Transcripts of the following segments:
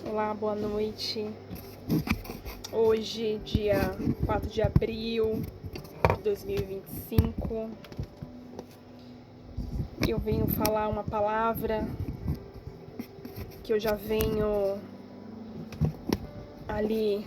Olá, boa noite. Hoje, dia 4 de abril de 2025, eu venho falar uma palavra que eu já venho ali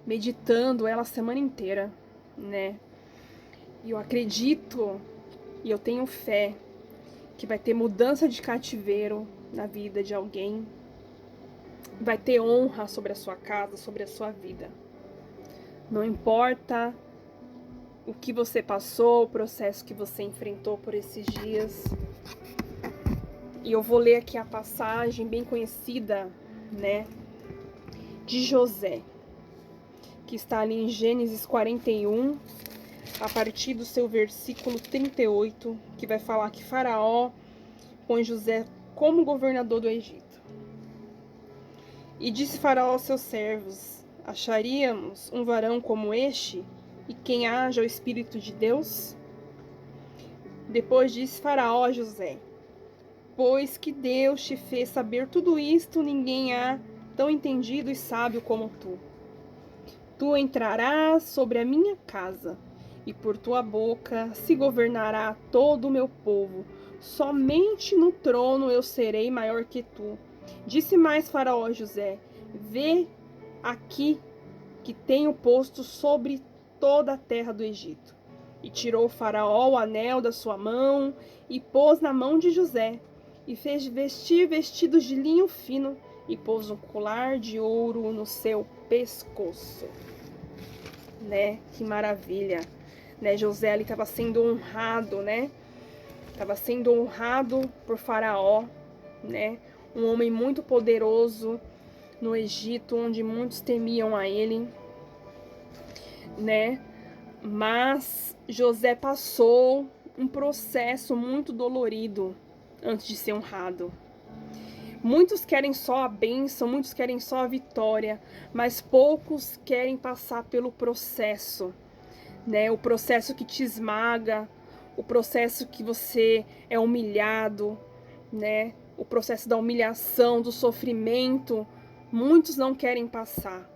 meditando ela a semana inteira, né? E eu acredito e eu tenho fé que vai ter mudança de cativeiro na vida de alguém, vai ter honra sobre a sua casa, sobre a sua vida. Não importa o que você passou, o processo que você enfrentou por esses dias. E eu vou ler aqui a passagem bem conhecida, né, de José, que está ali em Gênesis 41, a partir do seu versículo 38, que vai falar que Faraó põe José como governador do Egito. E disse Faraó aos seus servos: acharíamos um varão como este, e quem haja o Espírito de Deus? Depois disse Faraó a José: pois que Deus te fez saber tudo isto, ninguém há tão entendido e sábio como tu. Tu entrarás sobre a minha casa, e por tua boca se governará todo o meu povo. Somente no trono eu serei maior que tu. Disse mais Faraó a José: vê aqui que tenho posto sobre toda a terra do Egito. E tirou Faraó o anel da sua mão e pôs na mão de José, e fez vestir vestidos de linho fino, e pôs um colar de ouro no seu pescoço. Né? Que maravilha, né? José ali estava sendo honrado, né? Estava sendo honrado por Faraó, né? Um homem muito poderoso no Egito, onde muitos temiam a ele, né? Mas José passou um processo muito dolorido antes de ser honrado. Muitos querem só a bênção, muitos querem só a vitória, mas poucos querem passar pelo processo, né? O processo que te esmaga, o processo que você é humilhado, né? O processo da humilhação, do sofrimento, muitos não querem passar,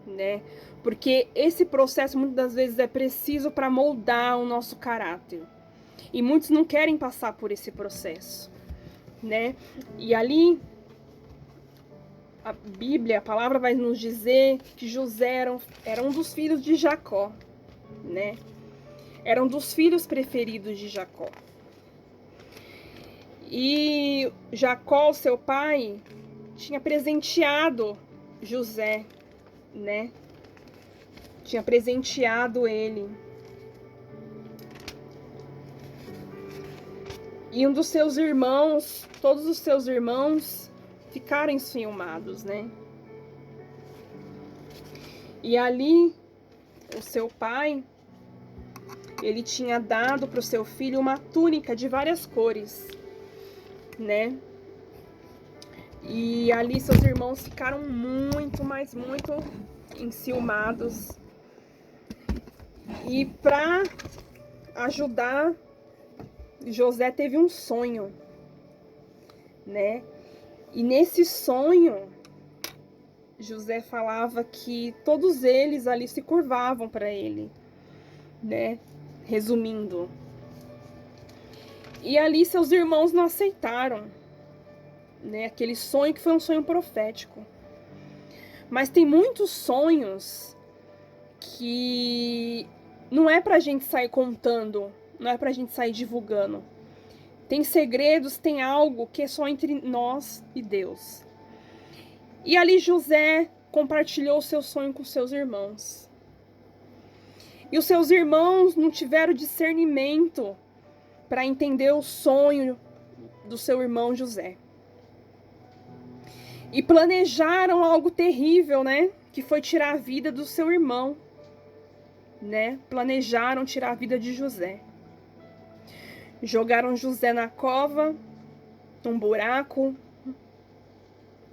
né? Porque esse processo muitas das vezes é preciso para moldar o nosso caráter. E muitos não querem passar por esse processo, né? E ali a Bíblia, a palavra vai nos dizer que José era um dos filhos de Jacó, né? Era um dos filhos preferidos de Jacó. E Jacó, seu pai, tinha presenteado José, né? Tinha presenteado ele. E um dos seus irmãos, todos os seus irmãos, ficaram enciumados, né? E ali, o seu pai, ele tinha dado para o seu filho uma túnica de várias cores, né? E ali seus irmãos ficaram muito, mas muito enciumados. E para ajudar, José teve um sonho, né? E nesse sonho, José falava que todos eles ali se curvavam para ele, né? Resumindo. E ali seus irmãos não aceitaram, né? Aquele sonho que foi um sonho profético. Mas tem muitos sonhos que não é pra gente sair contando, não é pra gente sair divulgando. Tem segredos, tem algo que é só entre nós e Deus. E ali José compartilhou o seu sonho com seus irmãos. E os seus irmãos não tiveram discernimento para entender o sonho do seu irmão José. E planejaram algo terrível, né? Que foi tirar a vida do seu irmão, né? Planejaram tirar a vida de José. Jogaram José na cova, num buraco,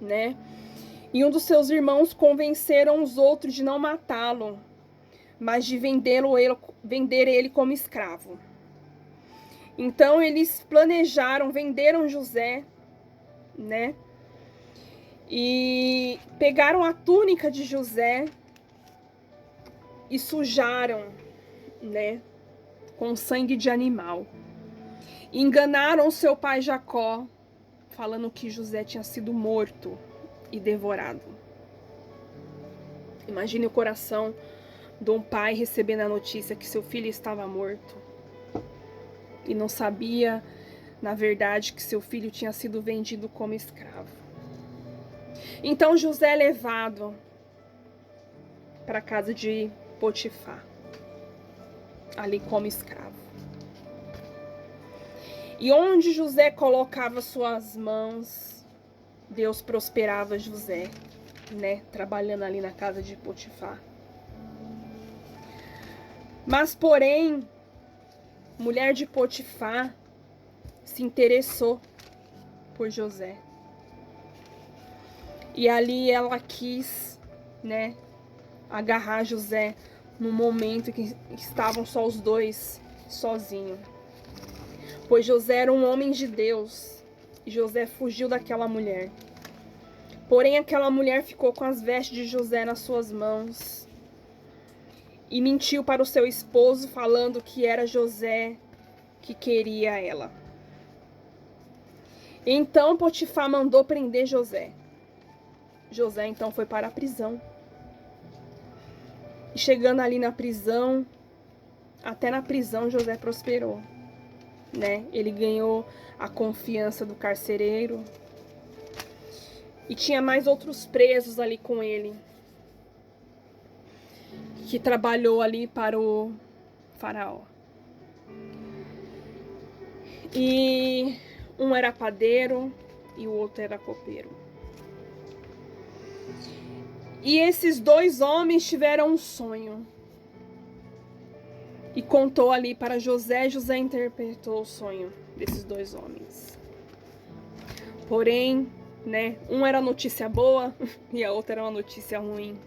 né? E um dos seus irmãos convenceram os outros de não matá-lo, mas de vender ele como escravo. Então eles planejaram, venderam José, né? E pegaram a túnica de José e sujaram, né? Com sangue de animal. E enganaram seu pai Jacó, falando que José tinha sido morto e devorado. Imagine o coração de um pai recebendo a notícia que seu filho estava morto e não sabia, na verdade, que seu filho tinha sido vendido como escravo. Então José é levado para a casa de Potifar, ali como escravo. E onde José colocava suas mãos, Deus prosperava José, né? Trabalhando ali na casa de Potifar. Mas, porém, mulher de Potifar se interessou por José. E ali ela quis, né, agarrar José no momento que estavam só os dois sozinhos. Pois José era um homem de Deus, e José fugiu daquela mulher. Porém, aquela mulher ficou com as vestes de José nas suas mãos e mentiu para o seu esposo, falando que era José que queria ela. Então Potifar mandou prender José. José então foi para a prisão. E chegando ali na prisão, até na prisão José prosperou, né? Ele ganhou a confiança do carcereiro. E tinha mais outros presos ali com ele, que trabalhou ali para o faraó. E um era padeiro e o outro era copeiro. E esses dois homens tiveram um sonho. E contou ali para José. José interpretou o sonho desses dois homens. Porém, né, um era notícia boa e a outra era uma notícia ruim.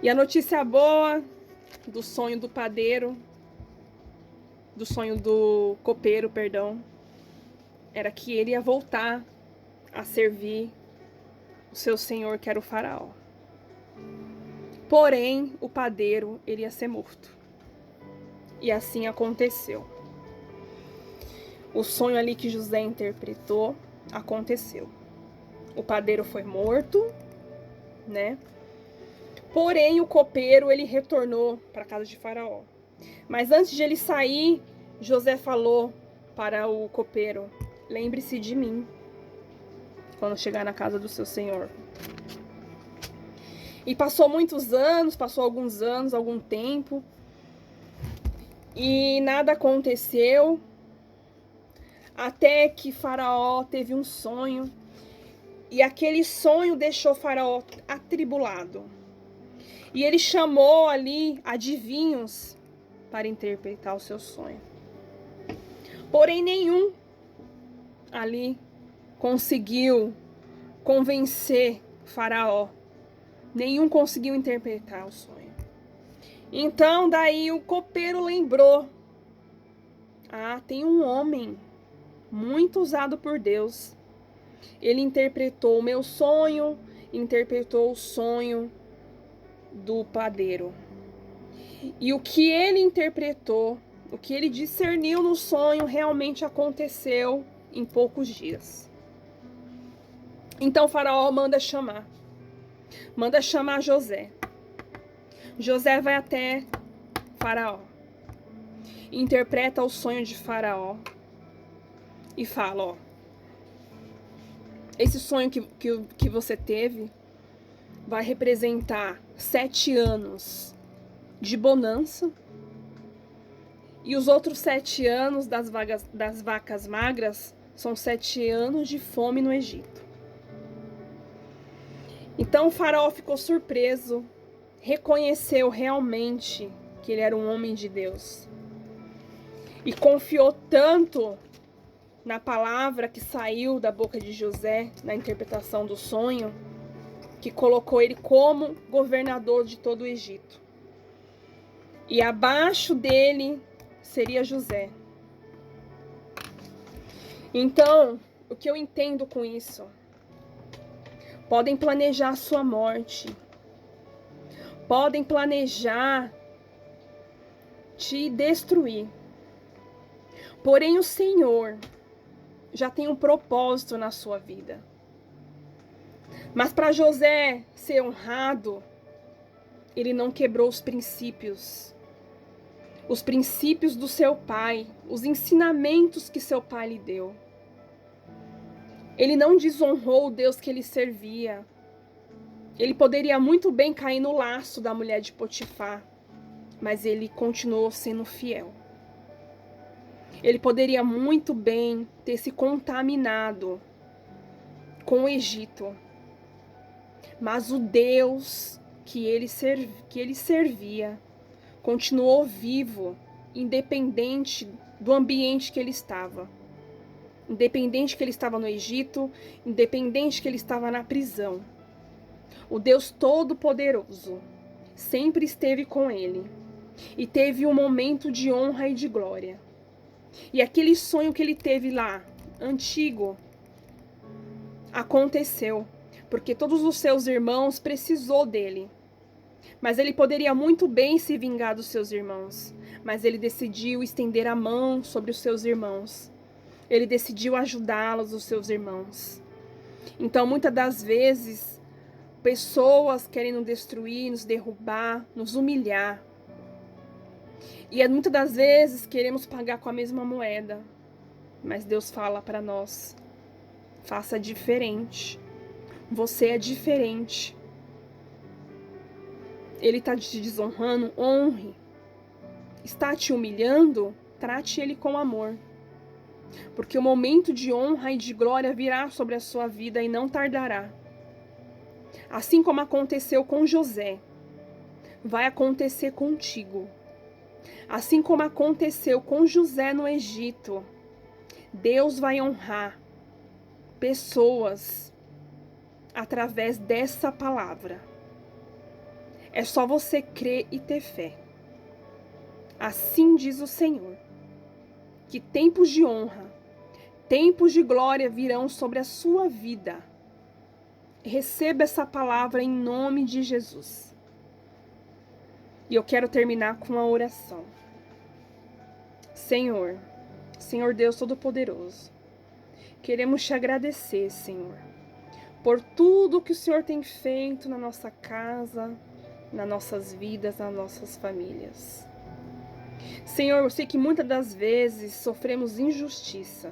E a notícia boa do sonho do padeiro, do sonho do copeiro, perdão, era que ele ia voltar a servir o seu senhor, que era o faraó. Porém, o padeiro, ele ia ser morto. E assim aconteceu. O sonho ali que José interpretou aconteceu. O padeiro foi morto, né? Porém, o copeiro, ele retornou para a casa de Faraó. Mas antes de ele sair, José falou para o copeiro: lembre-se de mim quando chegar na casa do seu senhor. E passou muitos anos, passou alguns anos, algum tempo, e nada aconteceu, até que Faraó teve um sonho, e aquele sonho deixou Faraó atribulado. E ele chamou ali adivinhos para interpretar o seu sonho. Porém, nenhum ali conseguiu convencer Faraó. Nenhum conseguiu interpretar o sonho. Então, daí o copeiro lembrou: ah, tem um homem muito usado por Deus. Ele interpretou o meu sonho, interpretou o sonho do padeiro. E o que ele interpretou, o que ele discerniu no sonho, realmente aconteceu em poucos dias. Então Faraó manda chamar José. José vai até Faraó, interpreta o sonho de Faraó e fala: ó, esse sonho que você teve vai representar 7 anos de bonança, e os outros 7 anos das vacas magras são 7 anos de fome no Egito. Então o faraó ficou surpreso, reconheceu realmente que ele era um homem de Deus e confiou tanto na palavra que saiu da boca de José, na interpretação do sonho, que colocou ele como governador de todo o Egito. E abaixo dele seria José. Então, o que eu entendo com isso? Podem planejar a sua morte. Podem planejar te destruir. Porém, o Senhor já tem um propósito na sua vida. Mas para José ser honrado, ele não quebrou os princípios do seu pai, os ensinamentos que seu pai lhe deu. Ele não desonrou o Deus que ele servia. Ele poderia muito bem cair no laço da mulher de Potifar, mas ele continuou sendo fiel. Ele poderia muito bem ter se contaminado com o Egito, mas o Deus que ele servia continuou vivo, independente do ambiente que ele estava. Independente que ele estava no Egito, independente que ele estava na prisão. O Deus Todo-Poderoso sempre esteve com ele e teve um momento de honra e de glória. E aquele sonho que ele teve lá, antigo, aconteceu, porque todos os seus irmãos precisou dele. Mas ele poderia muito bem se vingar dos seus irmãos, mas ele decidiu estender a mão sobre os seus irmãos. Ele decidiu ajudá-los, os seus irmãos. Então, muitas das vezes, pessoas querem nos destruir, nos derrubar, nos humilhar. E muitas das vezes queremos pagar com a mesma moeda. Mas Deus fala para nós: faça diferente. Você é diferente. Ele está te desonrando, honre. Está te humilhando, trate ele com amor. Porque o momento de honra e de glória virá sobre a sua vida e não tardará. Assim como aconteceu com José, vai acontecer contigo. Assim como aconteceu com José no Egito, Deus vai honrar pessoas através dessa palavra. É só você crer e ter fé. Assim diz o Senhor, que tempos de honra, tempos de glória virão sobre a sua vida. Receba essa palavra em nome de Jesus. E eu quero terminar com uma oração. Senhor Deus Todo-Poderoso, queremos te agradecer, Senhor, por tudo que o Senhor tem feito na nossa casa, nas nossas vidas, nas nossas famílias. Senhor, eu sei que muitas das vezes sofremos injustiça.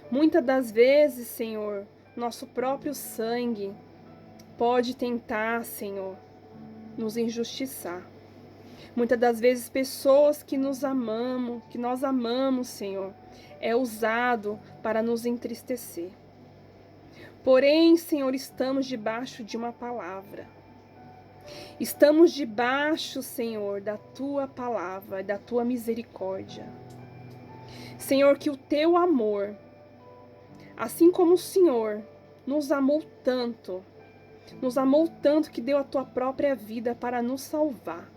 Muitas das vezes, Senhor, nosso próprio sangue pode tentar, Senhor, nos injustiçar. Muitas das vezes pessoas que nós amamos, Senhor, é usado para nos entristecer. Porém, Senhor, estamos debaixo de uma palavra. Estamos debaixo, Senhor, da Tua palavra, da Tua misericórdia. Senhor, que o Teu amor, assim como o Senhor nos amou tanto que deu a Tua própria vida para nos salvar.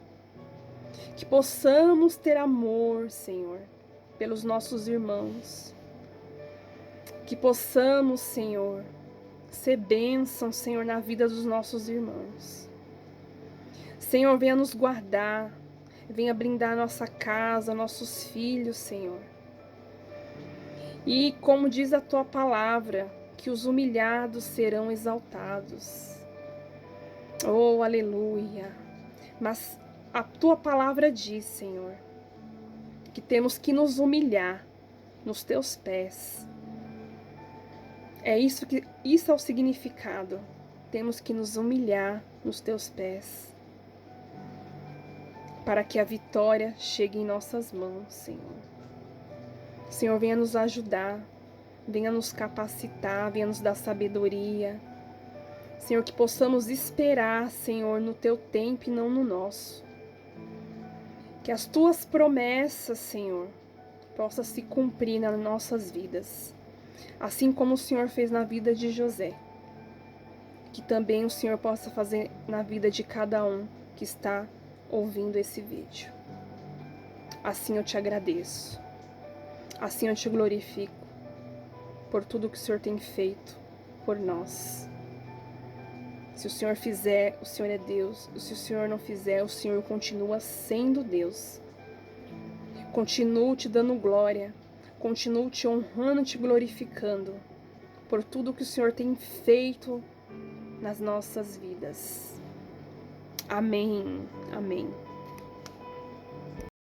Que possamos ter amor, Senhor, pelos nossos irmãos. Que possamos, Senhor, ser bênção, Senhor, na vida dos nossos irmãos. Senhor, venha nos guardar, venha blindar nossa casa, nossos filhos, Senhor. E como diz a Tua palavra, que os humilhados serão exaltados. Oh, aleluia! Mas a Tua palavra diz, Senhor, que temos que nos humilhar nos Teus pés. Isso é o significado. Temos que nos humilhar nos Teus pés, para que a vitória chegue em nossas mãos, Senhor. Senhor, venha nos ajudar, venha nos capacitar, venha nos dar sabedoria. Senhor, que possamos esperar, Senhor, no Teu tempo e não no nosso. Que as Tuas promessas, Senhor, possam se cumprir nas nossas vidas. Assim como o Senhor fez na vida de José. Que também o Senhor possa fazer na vida de cada um que está ouvindo esse vídeo. Assim eu te agradeço. Assim eu te glorifico. por tudo que o Senhor tem feito por nós. Se o Senhor fizer, o Senhor é Deus. Se o Senhor não fizer, o Senhor continua sendo Deus. Continuo te dando glória. Continuo te honrando, te glorificando por tudo que o Senhor tem feito nas nossas vidas. Amém. Amém.